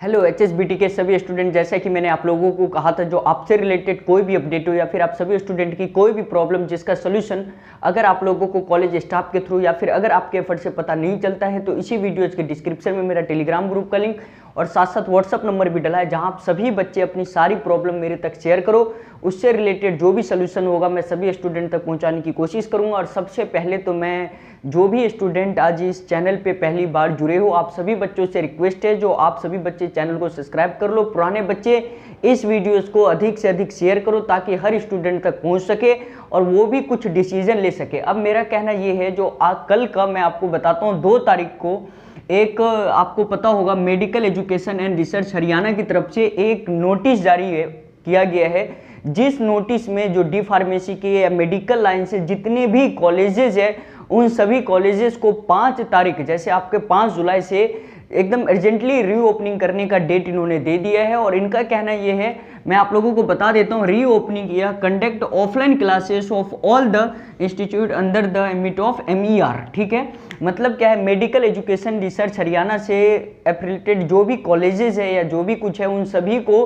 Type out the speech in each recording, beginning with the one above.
Hello HSBT के सभी student, जैसा कि मैंने आप लोगों को कहा था, जो आपसे रिलेटेड कोई भी अपडेट हो या फिर आप सभी स्टूडेंट की कोई भी प्रॉब्लम जिसका सोल्यूशन अगर आप लोगों को कॉलेज स्टाफ के थ्रू या फिर अगर आपके एफर्ट से पता नहीं चलता है, तो इसी वीडियोज़ के डिस्क्रिप्शन में मेरा टेलीग्राम ग्रुप का लिंक और साथ साथ व्हाट्सअप नंबर भी डला है, जहां आप सभी बच्चे अपनी सारी प्रॉब्लम मेरे तक शेयर करो। उससे रिलेटेड जो भी सोल्यूशन होगा मैं सभी स्टूडेंट तक पहुंचाने की कोशिश करूंगा। और सबसे पहले तो मैं जो भी स्टूडेंट आज इस चैनल पे पहली बार जुड़े हो, आप सभी बच्चों से रिक्वेस्ट है, जो आप सभी बच्चे चैनल को सब्सक्राइब कर लो। पुराने बच्चे इस वीडियोस को अधिक से अधिक शेयर करो ताकि हर स्टूडेंट तक पहुंच सके और वो भी कुछ डिसीजन ले सके। अब मेरा कहना ये है, जो कल का मैं आपको बताता हूँ, 2 तारीख को एक आपको पता होगा medical education and research Haryana की तरफ से एक नोटिस जारी किया गया है, जिस नोटिस में जो डी फार्मेसी के या मेडिकल लाइन से जितने भी कॉलेजेस है, उन सभी कॉलेजेस को 5 तारीख, जैसे आपके 5 जुलाई से एकदम अर्जेंटली रीओपनिंग करने का डेट इन्होंने दे दिया है। और इनका कहना यह है, मैं आप लोगों को बता देता हूँ, रीओपनिंग या conduct offline classes of all the institute under the ambit of MER। ठीक है, मतलब क्या है, मेडिकल एजुकेशन रिसर्च हरियाणा से एफिलिएटेड जो भी कॉलेजेस है या जो भी कुछ है, उन सभी को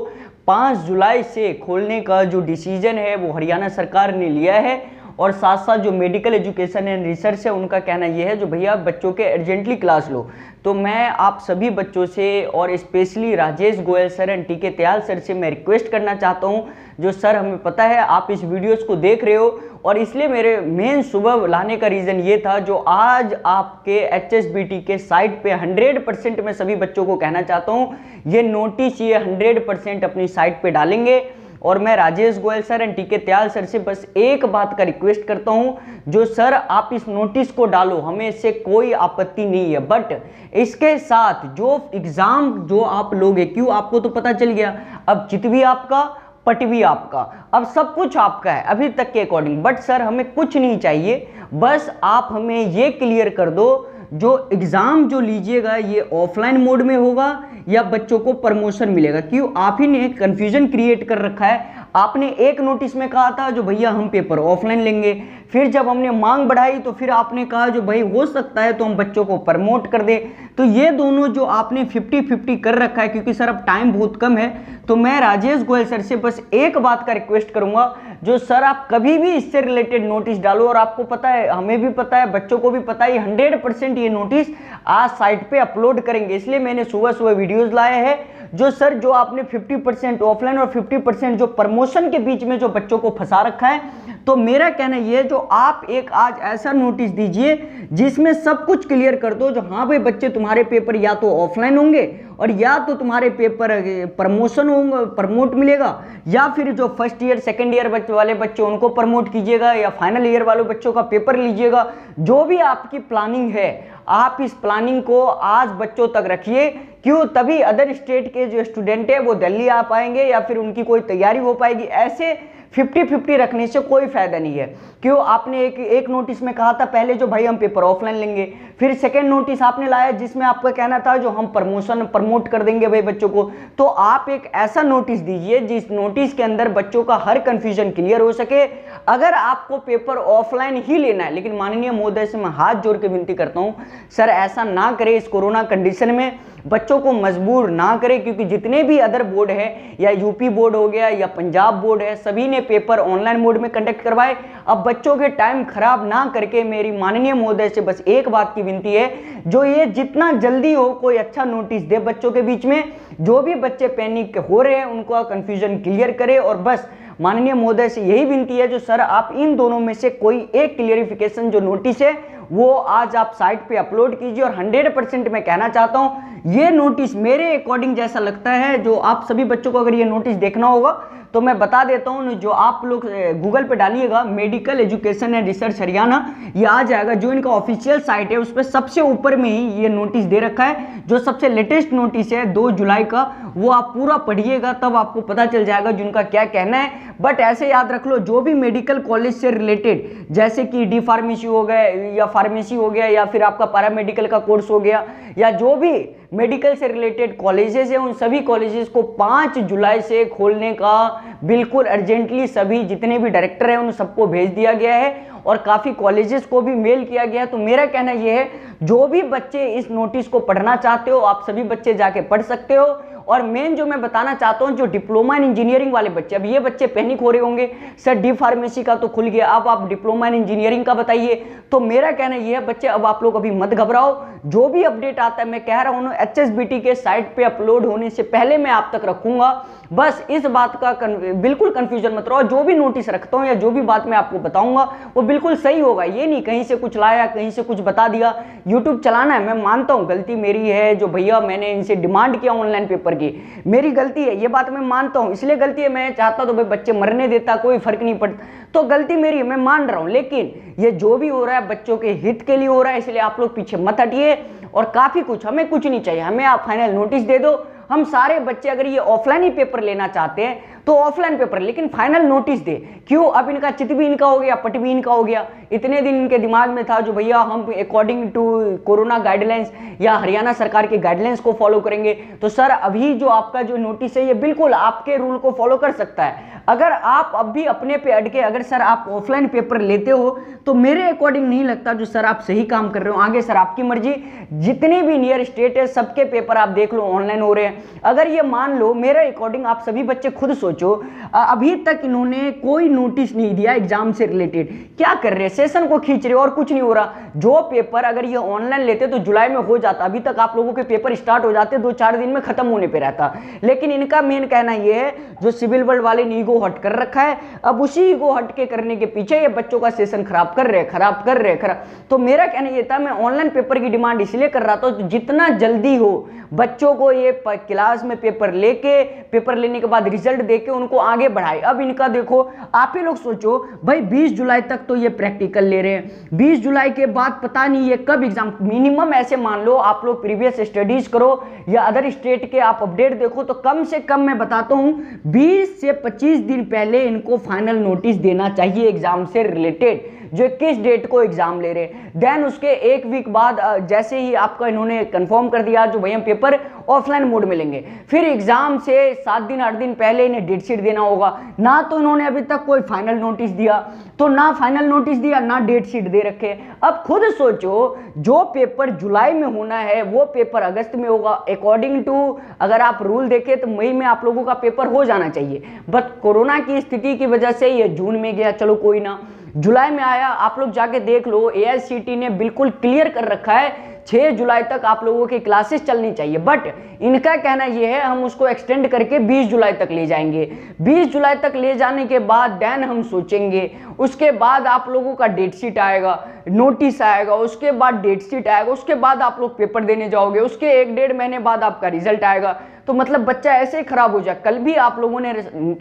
5 जुलाई से खोलने का जो डिसीजन है वो हरियाणा सरकार ने लिया है। और साथ साथ जो मेडिकल एजुकेशन एंड रिसर्च है, उनका कहना यह है, जो भैया बच्चों के अर्जेंटली क्लास लो। तो मैं आप सभी बच्चों से और specially Rajesh Goyal sir and TK Tyal sir से मैं रिक्वेस्ट करना चाहता हूं, जो सर हमें पता है आप इस वीडियोस को देख रहे हो, और इसलिए मेरे मेन सुबह लाने का रीज़न ये था, जो आज आपके HSBT के साइट पे 100% मैं सभी बच्चों को कहना चाहता हूँ, ये नोटिस ये 100% अपनी साइट पे डालेंगे। और मैं Rajesh Goyal sir and TK Tyal sir से बस एक बात का रिक्वेस्ट करता हूं, जो सर आप इस नोटिस को डालो, हमें इससे कोई आपत्ति नहीं है, बट इसके साथ जो एग्जाम जो आप लोगे, क्यों आपको तो पता चल गया, अब चित भी आपका, पट भी आपका, अब सब कुछ आपका है अभी तक के अकॉर्डिंग। बट सर हमें कुछ नहीं चाहिए, बस आप हमें ये क्लियर कर दो, जो एग्ज़ाम जो लीजिएगा ये ऑफलाइन मोड में होगा या बच्चों को प्रमोशन मिलेगा। क्यों आप ही ने कन्फ्यूजन क्रिएट कर रखा है। आपने एक नोटिस में कहा था जो भैया हम पेपर ऑफलाइन लेंगे, फिर जब हमने मांग बढ़ाई तो फिर आपने कहा जो भाई हो सकता है तो हम बच्चों को प्रमोट कर दें। तो ये दोनों जो आपने 50-50 कर रखा है, क्योंकि सर अब टाइम बहुत कम है, तो मैं राजेश गोयल सर से बस एक बात का रिक्वेस्ट करूंगा, जो सर आप कभी भी इससे रिलेटेड नोटिस डालो, और आपको पता है, हमें भी पता है, बच्चों को भी पता है, 100% ये नोटिस आज साइट पे अपलोड करेंगे। इसलिए मैंने सुबह सुबह वीडियोस लाए हैं, जो सर जो आपने 50% ऑफलाइन और 50% जो प्रमोशन के बीच में जो बच्चों को फंसा रखा है, तो मेरा कहना यह है, जो आप एक आज ऐसा नोटिस दीजिए जिसमें सब कुछ क्लियर कर दो, जो हाँ भाई बच्चे तुम्हारे पेपर या तो ऑफलाइन होंगे और या तो तुम्हारे पेपर प्रमोशन होंगे, प्रमोट मिलेगा, या फिर जो फर्स्ट ईयर सेकंड ईयर वाले बच्चे उनको प्रमोट कीजिएगा, या फाइनल ईयर वाले बच्चों का पेपर लीजिएगा। जो भी आपकी प्लानिंग है, आप इस प्लानिंग को आज बच्चों तक रखिए। क्यों, तभी अदर स्टेट के जो स्टूडेंट है वो दिल्ली आ पाएंगे या फिर उनकी कोई तैयारी हो पाएगी। ऐसे 50-50 रखने से कोई फायदा नहीं है। क्यों, आपने एक नोटिस में कहा था पहले जो भाई हम पेपर ऑफलाइन लेंगे, फिर सेकंड नोटिस आपने लाया जिसमें आपका कहना था जो हम प्रमोट कर देंगे भाई बच्चों को। तो आप एक ऐसा नोटिस दीजिए जिस नोटिस के अंदर बच्चों का हर कंफ्यूजन क्लियर हो सके। अगर आपको पेपर ऑफलाइन ही लेना है, लेकिन माननीय महोदय से मैं हाथ जोड़ के विनती करता हूं, सर ऐसा ना करें, इस कोरोना कंडीशन में बच्चों को मजबूर ना करें, क्योंकि जितने भी अदर बोर्ड है, या यूपी बोर्ड हो गया या पंजाब बोर्ड है, सभी ने पेपर ऑनलाइन मोड में कंडक्ट करवाए। अब बच्चों के टाइम खराब ना करके मेरी माननीय महोदय से बस एक बात की विनती है, जो ये जितना जल्दी हो कोई अच्छा नोटिस दे बच्चों के बीच में, जो भी बच्चे पैनिक हो रहे हैं उनको कंफ्यूजन क्लियर करे। और बस माननीय महोदय से यही विनती है, जो सर आप इन दोनों में से कोई एक क्लियरिफिकेशन जो नोटिस है वो आज आप साइट पे अपलोड कीजिए। और 100% मैं कहना चाहता हूं, ये नोटिस मेरे अकॉर्डिंग जैसा लगता है, जो आप सभी बच्चों को अगर ये नोटिस देखना होगा तो मैं बता देता हूं, जो आप लोग गूगल पे डालिएगा medical education and research Haryana, ये आ जाएगा। जो इनका ऑफिशियल साइट है उस पर सबसे ऊपर में ही ये नोटिस दे रखा है, जो सबसे लेटेस्ट नोटिस है 2 जुलाई का, वो आप पूरा पढ़िएगा, तब आपको पता चल जाएगा जिनका क्या कहना है। बट ऐसे याद रख लो, जो भी मेडिकल कॉलेज से रिलेटेड, जैसे कि डी फार्मेसी हो गया या फार्मेसी हो गया या फिर आपका पैरामेडिकल का कोर्स हो गया, या जो भी मेडिकल से रिलेटेड कॉलेजेस हैं, उन सभी कॉलेजेस को 5 जुलाई से खोलने का बिल्कुल अर्जेंटली सभी जितने भी डायरेक्टर हैं उन सबको भेज दिया गया है। और काफ़ी कॉलेजेस को भी मेल किया गया है। तो मेरा कहना यह है, जो भी बच्चे इस नोटिस को पढ़ना चाहते हो, आप सभी बच्चे जाके पढ़ सकते हो। और मेन जो मैं बताना चाहता हूं, जो डिप्लोमा इन इंजीनियरिंग वाले बच्चे, अब ये बच्चे पैनिक हो रहे होंगे, सर डी फार्मेसी का तो खुल गया, अब आप डिप्लोमा इन इंजीनियरिंग का बताइए। तो मेरा कहना यह है बच्चे, अब आप लोग अभी मत घबराओ, जो भी अपडेट आता है मैं कह रहा हूं HSBT के साइट पे अपलोड होने से पहले मैं आप तक रखूंगा। बस इस बात का बिल्कुल कंफ्यूजन मत रहो, जो भी नोटिस रखता हूं या जो भी बात मैं आपको बताऊंगा वो बिल्कुल सही होगा। ये नहीं कहीं से कुछ लाया, कहीं से कुछ बता दिया। यूट्यूब चलाना है, मैं मानता हूं गलती मेरी है, जो भैया मैंने इनसे डिमांड किया ऑनलाइन पेपर की, मेरी गलती है, ये बात मैं मानता हूं। इसलिए गलती है, मैं चाहता तो भाई बच्चे मरने देता, कोई फर्क नहीं पड़ता, तो गलती मेरी है, मैं मान रहा हूं। लेकिन ये जो भी हो रहा है बच्चों के हित के लिए हो रहा है, इसलिए आप लोग पीछे मत हटिए। और काफी कुछ, हमें कुछ नहीं चाहिए, हमें आप फाइनल नोटिस दे दो। हम सारे बच्चे अगर ये ऑफलाइन ही पेपर लेना चाहते हैं तो ऑफलाइन पेपर, लेकिन फाइनल नोटिस दे। क्यों? अब इनका चित भी इनका हो गया, पट भी इनका हो गया। इतने दिन इनके दिमाग में था जो भैया हम अकॉर्डिंग टू कोरोना गाइडलाइंस या हरियाणा सरकार के गाइडलाइंस को फॉलो करेंगे। तो सर अभी जो आपका जो नोटिस है ये बिल्कुल आपके रूल को फॉलो कर सकता है। अगर आप अब भी अपने पे अटके, अगर सर आप ऑफलाइन पेपर लेते हो तो मेरे अकॉर्डिंग नहीं लगता जो सर आप सही काम कर रहे हो। आगे सर आपकी मर्जी, जितने भी नियर स्टेट है सबके पेपर आप देख लो ऑनलाइन हो रहे हैं। अगर ये मान लो मेरे अकॉर्डिंग, आप सभी बच्चे खुद सोचो, अभी तक इन्होंने कोई नोटिस नहीं दिया एग्जाम से रिलेटेड, क्या कर रहे हैं, सेशन को खींच रहे और कुछ नहीं हो रहा। जो पेपर अगर ये ऑनलाइन लेते तो जुलाई में हो जाता, अभी तक आप लोगों के पेपर स्टार्ट हो जाते, 2-4 दिन में खत्म होने पे रहता। लेकिन इनका मेन कहना यह है जो सिविल वर्ल्ड वाले ने ईगो हट कर रखा है, अब उसी ईगो हट के करने के पीछे ये बच्चों का सेशन खराब कर रहे हैं। तो मेरा कहना यह था, मैं ऑनलाइन पेपर की डिमांड इसलिए कर रहा था जितना जल्दी हो बच्चों को ये क्लास में पेपर लेके, पेपर लेने के बाद रिजल्ट देके उनको आगे बढ़ाए। अब इनका देखो, आप ही लोग सोचो भाई 20 जुलाई तक तो ये प्रैक्टिकल ले रहे हैं, 20 जुलाई के बाद पता नहीं ये कब एग्जाम, मिनिमम ऐसे मान लो आप लोग प्रीवियस स्टडीज करो या अदर स्टेट के आप अपडेट देखो, तो कम से कम मैं बताता हूं 20 से 25 दिन पहले इनको फाइनल नोटिस देना चाहिए एग्जाम से रिलेटेड, जो किस डेट को एग्जाम ले रहे हैं। देन उसके एक वीक बाद जैसे ही आपका इन्होंने कंफर्म कर दिया जो भैया पेपर ऑफलाइन मोड में लेंगे, फिर एग्जाम से 7 दिन 8 दिन पहले इन्हें डेट शीट देना होगा। ना तो इन्होंने अभी तक कोई फाइनल नोटिस दिया, तो ना फाइनल नोटिस दिया, ना डेट शीट दे रखे। अब खुद सोचो, जो पेपर जुलाई में होना है वो पेपर अगस्त में होगा। अकॉर्डिंग टू अगर आप रूल देखें तो मई में आप लोगों का पेपर हो जाना चाहिए, बट कोरोना की स्थिति की वजह से ये जून में गया, चलो कोई ना, जुलाई में आया। आप लोग जाके देख लो, AICTE ने बिल्कुल क्लियर कर रखा है 6 जुलाई तक आप लोगों की क्लासेस चलनी चाहिए, बट इनका कहना यह है हम उसको एक्सटेंड करके 20 जुलाई तक ले जाएंगे। 20 जुलाई तक ले जाने के बाद देन हम सोचेंगे, उसके बाद आप लोगों का डेट शीट आएगा, नोटिस आएगा, उसके बाद डेट शीट आएगा, उसके बाद आप लोग पेपर देने जाओगे, उसके 1-1.5 महीने बाद आपका रिजल्ट आएगा। तो मतलब बच्चा ऐसे ही खराब हो जाए। कल भी आप लोगों ने,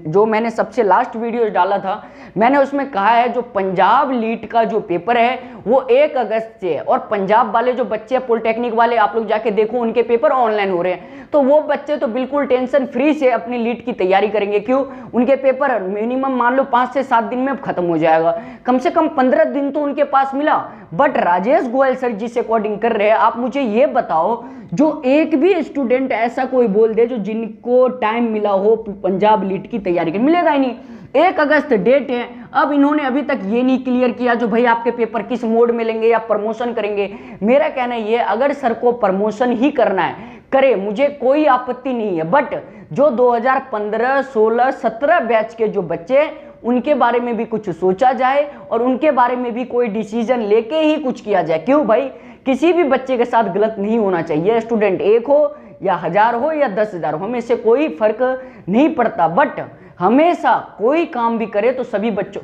जो मैंने सबसे लास्ट वीडियो डाला था, मैंने उसमें कहा है जो पंजाब लीट का जो पेपर है वो 1 अगस्त से है, और पंजाब वाले जो बच्चे पॉलिटेक्निक वाले आप लोग जाके देखो उनके पेपर ऑनलाइन हो रहे हैं। तो वो बच्चे तो बिल्कुल टेंशन फ्री से अपनी लीट की तैयारी करेंगे। क्यों? उनके पेपर मिनिमम मान लो 5 से 7 दिन में खत्म हो जाएगा, कम से कम 15 दिन तो उनके पास मिला। बट राजेश गोयल सर जिस अकॉर्डिंग कर रहे हैं, आप मुझे ये बताओ जो एक भी स्टूडेंट ऐसा कोई बोल दे जो जिनको टाइम मिला हो पंजाब लीट की तैयारी के, मिलेगा ही नहीं। 1 अगस्त डेट है, अब इन्होंने अभी तक ये नहीं क्लियर किया जो भाई आपके पेपर किस मोड में लेंगे या प्रमोशन करेंगे। मेरा कहना ये, अगर सर को प्रमोशन ही करना है करे, मुझे कोई आपत्ति नहीं है, बट जो 2015, 16, 17 बैच के जो बच्चे, उनके बारे में भी कुछ सोचा जाए और उनके बारे में भी कोई डिसीजन लेके ही कुछ किया जाए। क्यों भाई? किसी भी बच्चे के साथ गलत नहीं होना चाहिए, स्टूडेंट 1 हो या 1000 हो या 10,000 हो, हमें इससे कोई फर्क नहीं पड़ता। बट हमेशा कोई काम भी करे तो सभी बच्चों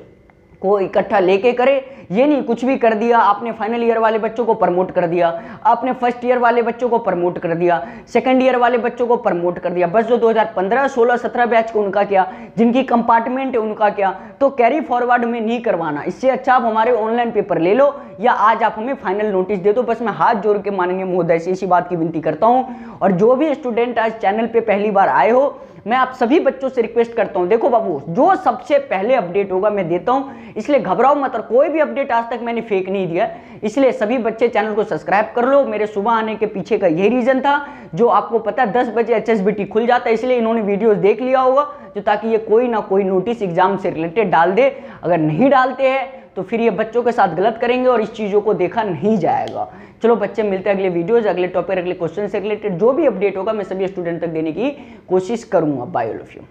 को इकट्ठा लेके करे। ये नहीं कुछ भी कर दिया, आपने फाइनल ईयर वाले बच्चों को प्रमोट कर दिया, आपने फर्स्ट ईयर वाले बच्चों को प्रमोट कर दिया, सेकंड ईयर वाले बच्चों को प्रमोट कर दिया। बस जो 2015, 16, 17 बैच को उनका क्या, जिनकी कंपार्टमेंट है उनका क्या, तो कैरी फॉरवर्ड में नहीं करवाना। इससे अच्छा आप हमारे ऑनलाइन पेपर ले लो या आज आप हमें फाइनल नोटिस दे दो। बस मैं हाथ जोड़ के माननीय महोदय से इसी बात की विनती करता हूँ। और जो भी स्टूडेंट आज चैनल पे पहली बार आए हो, मैं आप सभी बच्चों से रिक्वेस्ट करता हूं, देखो बाबू, जो सबसे पहले अपडेट होगा मैं देता हूं, इसलिए घबराओ मत। और कोई भी अपडेट आज तक मैंने फेक नहीं दिया, इसलिए सभी बच्चे चैनल को सब्सक्राइब कर लो। मेरे सुबह आने के पीछे का यही रीजन था, जो आपको पता है 10 बजे HSBT खुल जाता है, इसलिए इन्होंने वीडियोस देख लिया होगा, जो ताकि ये कोई ना कोई नोटिस एग्जाम से रिलेटेड डाल दे। अगर नहीं डालते हैं तो फिर ये बच्चों के साथ गलत करेंगे और इस चीज़ों को देखा नहीं जाएगा। चलो बच्चे, मिलते हैं अगले वीडियोज, अगले टॉपिक, अगले क्वेश्चन से रिलेटेड जो भी अपडेट होगा मैं सभी स्टूडेंट तक देने की कोशिश करूंगा। Bye all of you.